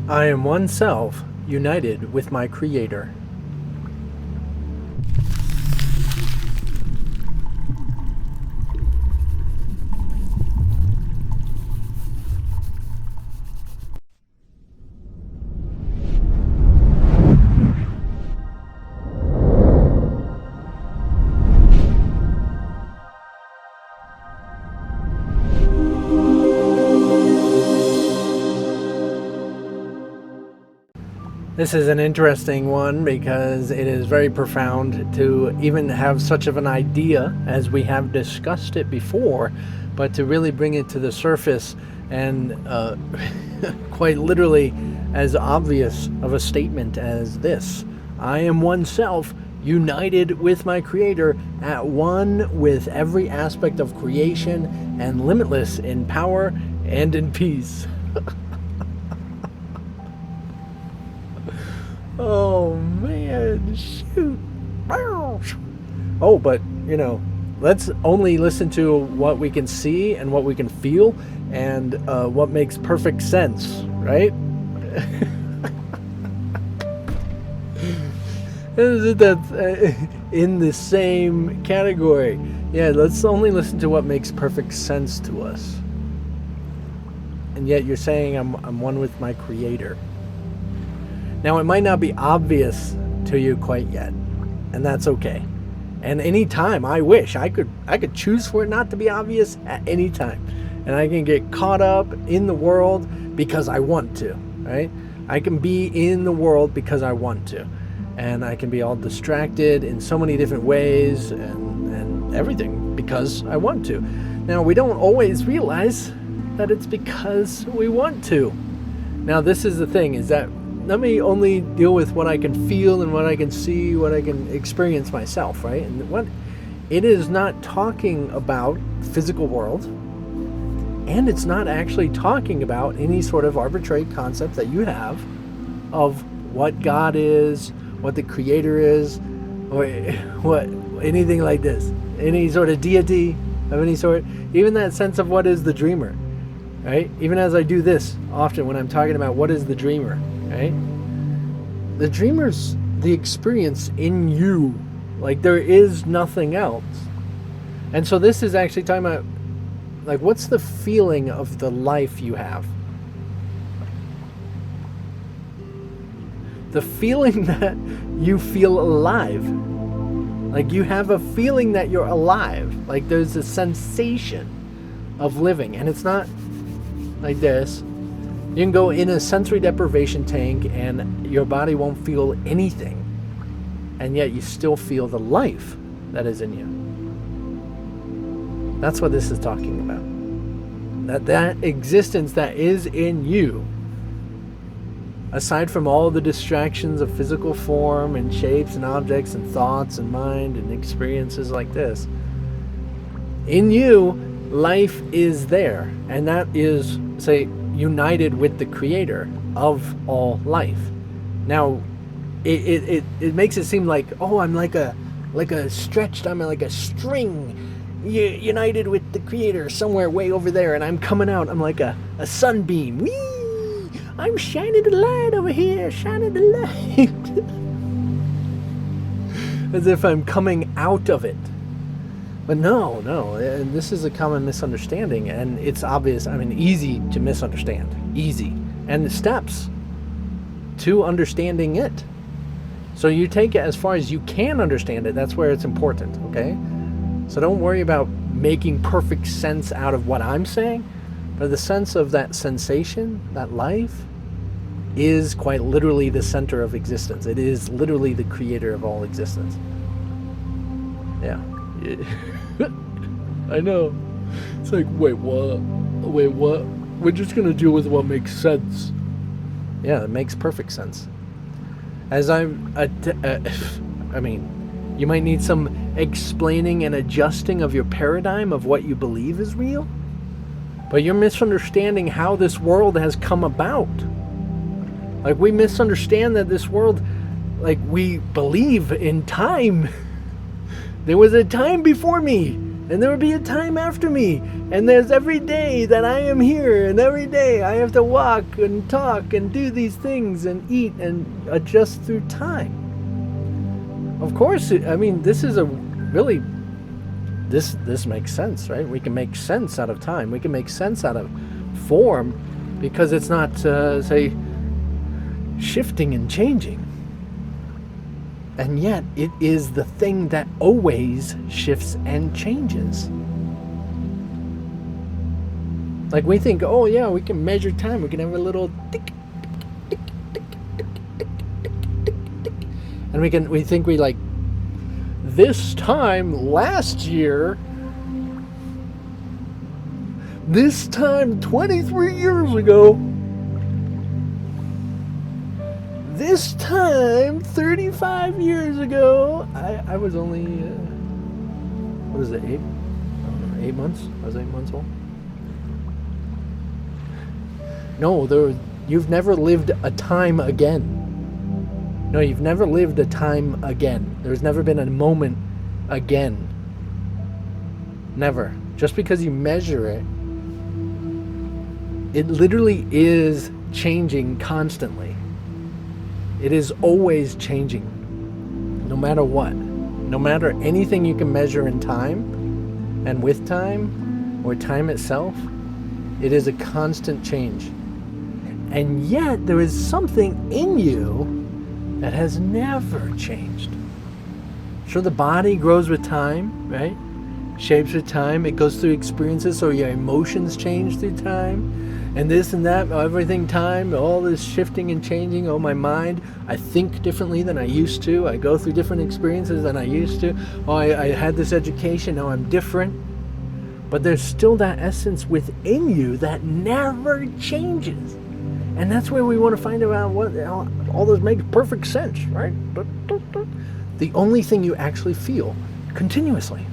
I am one self, united with my Creator. This is an interesting one because it is very profound to even have such of an idea as we have discussed it before, but to really bring it to the surface and quite literally as obvious of a statement as this. I am one self, united with my Creator, at one with every aspect of creation and limitless in power and in peace. Oh man, shoot. Oh, but let's only listen to what we can see and what we can feel and what makes perfect sense, right? That's in the same category. Yeah, let's only listen to what makes perfect sense to us. And yet you're saying I'm one with my Creator. Now, it might not be obvious to you quite yet, and that's okay. And anytime I wish, I could choose for it not to be obvious at any time. And I can get caught up in the world because I want to, right? I can be in the world because I want to. And I can be all distracted in so many different ways and everything because I want to. Now, we don't always realize that it's because we want to. Now, this is the thing, is that let me only deal with what I can feel and what I can see, what I can experience myself, right? And what it is not talking about physical world, and it's not actually talking about any sort of arbitrary concept that you have of what God is, what the Creator is, or what anything like this, any sort of deity of any sort, even that sense of what is the dreamer, right? Even as I do this often when I'm talking about what is the dreamer, right? The dreamer's the experience in you. Like, there is nothing else. And so this is actually talking about, like, what's the feeling of the life you have? The feeling that you feel alive. Like, you have a feeling that you're alive. Like, there's a sensation of living. And it's not like this. You can go in a sensory deprivation tank and your body won't feel anything. And yet you still feel the life that is in you. That's what this is talking about. That existence that is in you, aside from all the distractions of physical form and shapes and objects and thoughts and mind and experiences like this, in you, life is there. And that is, say, united with the Creator of all life. Now, it makes it seem like, oh, I'm like a stretched, I'm like a string united with the Creator somewhere way over there, and I'm coming out, I'm like a sunbeam. Whee! I'm shining the light over here, shining the light. As if I'm coming out of it. But no, and this is a common misunderstanding, and it's obvious, easy to misunderstand, easy. And the steps to understanding it. So you take it as far as you can understand it, that's where it's important, okay? So don't worry about making perfect sense out of what I'm saying, but the sense of that sensation, that life, is quite literally the center of existence. It is literally the Creator of all existence. Yeah. I know. It's like, wait, what? We're just going to deal with what makes sense. Yeah, it makes perfect sense. As you might need some explaining and adjusting of your paradigm of what you believe is real, but you're misunderstanding how this world has come about. Like, we misunderstand that this world, like, we believe in time. There was a time before me, And there will be a time after me. And there's every day that I am here. And every day I have to walk and talk and do these things and eat and adjust through time. Of course, this is a really... This makes sense, right? We can make sense out of time. We can make sense out of form because it's not, say, shifting and changing. And yet, it is the thing that always shifts and changes. Like we think, oh yeah, we can measure time. We can have a little tick, tick, tick, tick, tick, tick, tick, tick. And we think we like, this time last year, this time 23 years ago, this time 35 years ago, I was only, what is it, 8? I don't know, 8 months? I was 8 months old. No, you've never lived a time again. No, you've never lived a time again. There's never been a moment again. Never. Just because you measure it, it literally is changing constantly. It is always changing, no matter what. No matter anything you can measure in time, and with time, or time itself, it is a constant change. And yet, there is something in you that has never changed. Sure, the body grows with time, right? Shapes with time. It goes through experiences, so your emotions change through time. And this and that, everything time, all this shifting and changing. Oh, my mind, I think differently than I used to. I go through different experiences than I used to. Oh, I had this education, now I'm different. But there's still that essence within you that never changes. And that's where we want to find out what all this makes perfect sense, right? The only thing you actually feel continuously,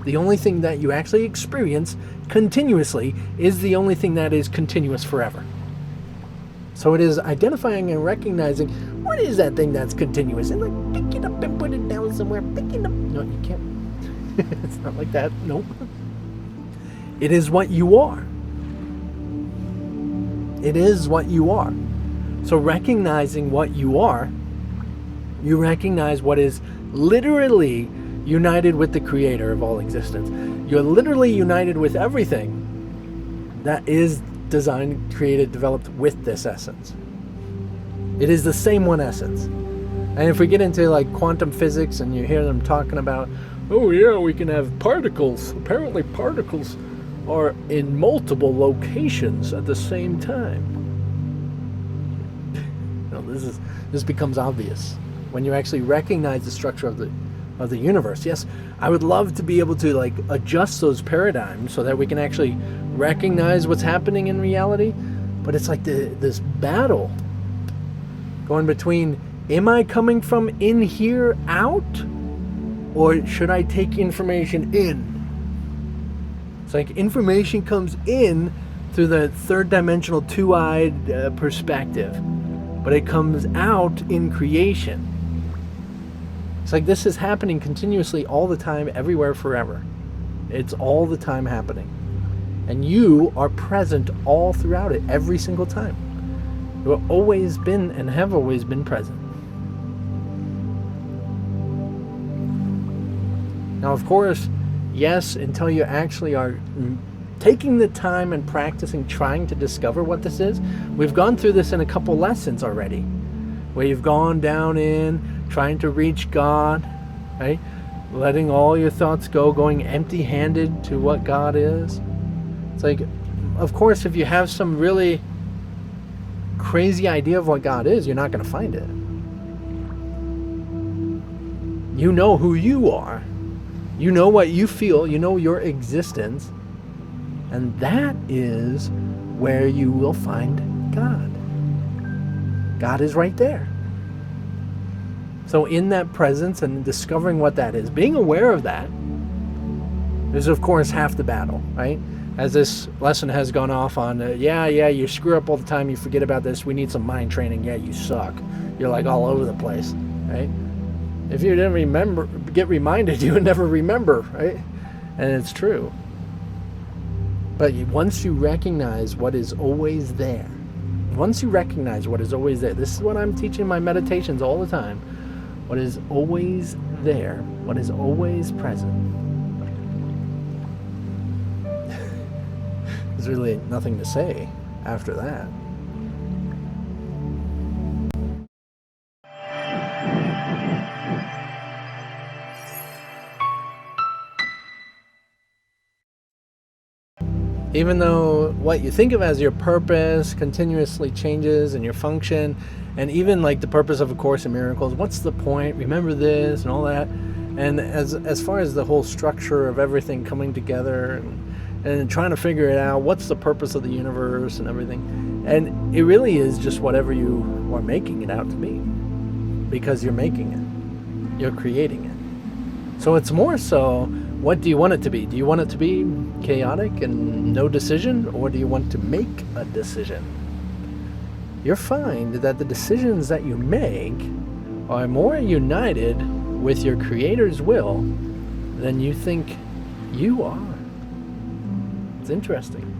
the only thing that you actually experience continuously is the only thing that is continuous forever. So it is identifying and recognizing what is that thing that's continuous and like pick it up and put it down somewhere. Pick it up. No, you can't. It's not like that. Nope. It is what you are. It is what you are. So recognizing what you are, you recognize what is literally united with the creator of all existence. You're literally united with everything that is designed, created, developed with this essence. It is the same one essence. And if we get into like quantum physics and you hear them talking about, oh yeah, we can have particles. Apparently particles are in multiple locations at the same time. This becomes obvious when you actually recognize the structure of the universe. Yes, I would love to be able to like adjust those paradigms so that we can actually recognize what's happening in reality. But it's like this battle going between, am I coming from in here out, or should I take information in? It's like information comes in through the third dimensional two-eyed perspective, but it comes out in creation. It's like this is happening continuously all the time, everywhere, forever. It's all the time happening. And you are present all throughout it, every single time. You have always been and have always been present. Now, of course, yes, until you actually are taking the time and practicing, trying to discover what this is. We've gone through this in a couple lessons already, where you've gone down in, trying to reach God, right? Letting all your thoughts go, going empty-handed to what God is. It's like, of course, if you have some really crazy idea of what God is, you're not going to find it. You know who you are. You know what you feel. You know your existence. And that is where you will find God. God is right there. So in that presence and discovering what that is, being aware of that is, of course, half the battle, right? As this lesson has gone off on, yeah, you screw up all the time, you forget about this, we need some mind training, yeah, you suck. You're like all over the place, right? If you didn't get reminded, you would never remember, right? And it's true. But once you recognize what is always there, this is what I'm teaching my meditations all the time. What is always there, what is always present. There's really nothing to say after that. Even though what you think of as your purpose continuously changes and your function, and even like the purpose of A Course in Miracles, what's the point? Remember this and all that. And as far as the whole structure of everything coming together and trying to figure it out, what's the purpose of the universe and everything. And it really is just whatever you are making it out to be. Because you're making it. You're creating it. So it's more so, what do you want it to be? Do you want it to be chaotic and no decision? Or do you want to make a decision? You'll find that the decisions that you make are more united with your Creator's will than you think you are. It's interesting.